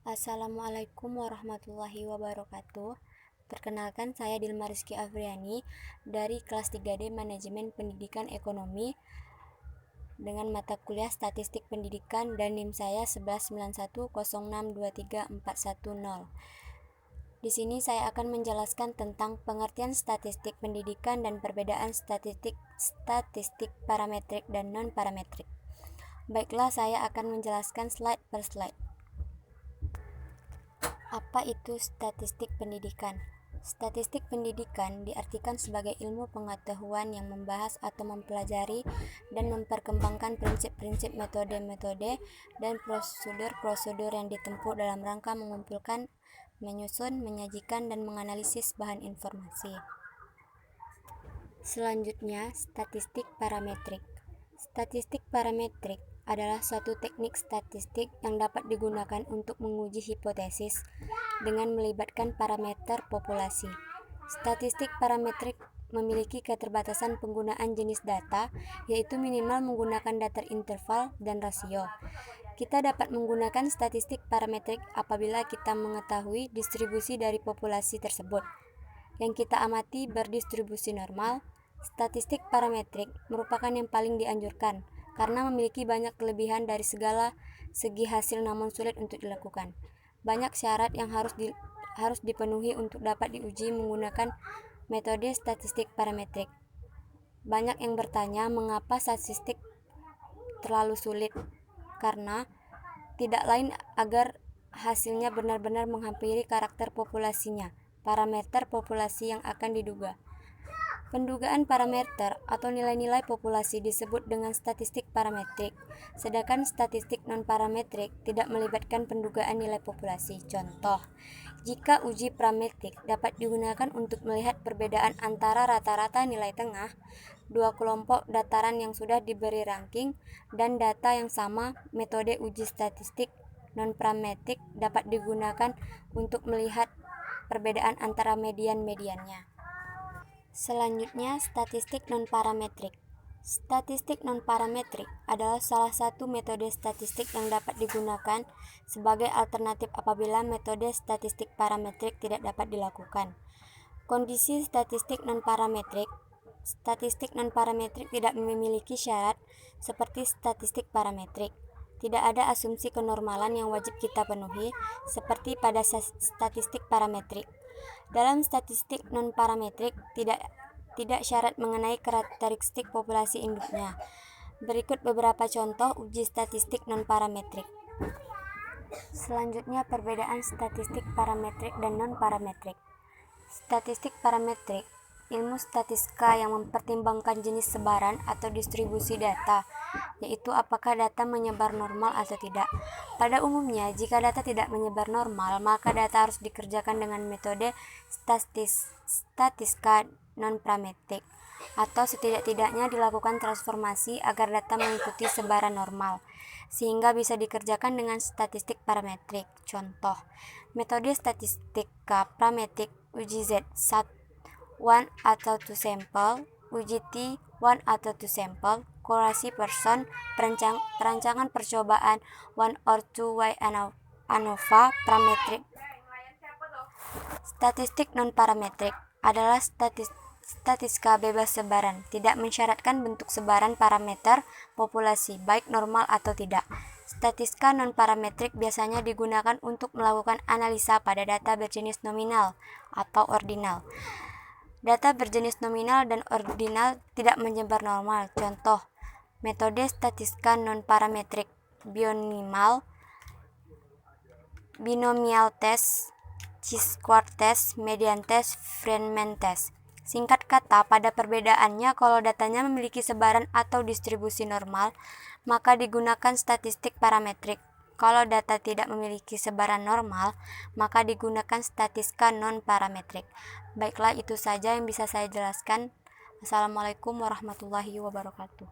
Assalamualaikum warahmatullahi wabarakatuh. Perkenalkan, saya Dilma Rizky Afriani dari kelas 3D Manajemen Pendidikan Ekonomi dengan mata kuliah Statistik Pendidikan dan NIM saya 119106234110. Di sini saya akan menjelaskan tentang pengertian statistik pendidikan dan perbedaan statistik parametrik dan non-parametrik. Baiklah, saya akan menjelaskan slide per slide. Apa itu statistik pendidikan? Statistik pendidikan diartikan sebagai ilmu pengetahuan yang membahas atau mempelajari dan memperkembangkan prinsip-prinsip, metode-metode, dan prosedur-prosedur yang ditempuh dalam rangka mengumpulkan, menyusun, menyajikan, dan menganalisis bahan informasi. Selanjutnya, statistik parametrik. Statistik parametrik adalah suatu teknik statistik yang dapat digunakan untuk menguji hipotesis dengan melibatkan parameter populasi. Statistik parametrik memiliki keterbatasan penggunaan jenis data, yaitu minimal menggunakan data interval dan rasio. Kita dapat menggunakan statistik parametrik apabila kita mengetahui distribusi dari populasi tersebut, yang kita amati berdistribusi normal. Statistik parametrik merupakan yang paling dianjurkan karena memiliki banyak kelebihan dari segala segi hasil, namun sulit untuk dilakukan. Banyak syarat yang harus dipenuhi untuk dapat diuji menggunakan metode statistik parametrik. Banyak yang bertanya mengapa statistik terlalu sulit, karena tidak lain agar hasilnya benar-benar menghampiri karakter populasinya, parameter populasi yang akan diduga. Pendugaan parameter atau nilai-nilai populasi disebut dengan statistik parametrik, sedangkan statistik non-parametrik tidak melibatkan pendugaan nilai populasi. Contoh, jika uji parametrik dapat digunakan untuk melihat perbedaan antara rata-rata nilai tengah dua kelompok dataran yang sudah diberi ranking dan data yang sama, metode uji statistik non-parametrik dapat digunakan untuk melihat perbedaan antara median-mediannya. Selanjutnya, statistik non-parametrik. Statistik non-parametrik adalah salah satu metode statistik yang dapat digunakan sebagai alternatif apabila metode statistik parametrik tidak dapat dilakukan. Kondisi statistik non-parametrik. Statistik non-parametrik tidak memiliki syarat seperti statistik parametrik. Tidak ada asumsi kenormalan yang wajib kita penuhi seperti pada statistik parametrik. Dalam statistik non-parametrik tidak syarat mengenai karakteristik populasi induknya. Berikut beberapa contoh uji statistik non-parametrik. Selanjutnya, perbedaan statistik parametrik dan non-parametrik. Statistik parametrik, ilmu statistika yang mempertimbangkan jenis sebaran atau distribusi data, yaitu apakah data menyebar normal atau tidak. Pada umumnya, jika data tidak menyebar normal, maka data harus dikerjakan dengan metode statistika non-parametrik, atau setidak-tidaknya dilakukan transformasi agar data mengikuti sebaran normal, sehingga bisa dikerjakan dengan statistik parametrik. Contoh, metode statistika parametrik uji Z 1 atau 2 sampel, uji T 1 atau 2 sampel, korelasi person, perancangan percobaan 1 or 2 Y ANOVA parametrik. Statistik non-parametrik adalah statistika bebas sebaran, tidak mensyaratkan bentuk sebaran parameter populasi, baik normal atau tidak. Statistika non-parametrik biasanya digunakan untuk melakukan analisa pada data berjenis nominal atau ordinal. Data berjenis nominal dan ordinal tidak menyebar normal. Contoh, metode statistika non-parametrik binomial test, chi-square test, median test, Feynman test. Singkat kata, pada perbedaannya, kalau datanya memiliki sebaran atau distribusi normal, maka digunakan statistik parametrik. Kalau data tidak memiliki sebaran normal, maka digunakan statistika non-parametrik. Baiklah, itu saja yang bisa saya jelaskan. Assalamualaikum warahmatullahi wabarakatuh.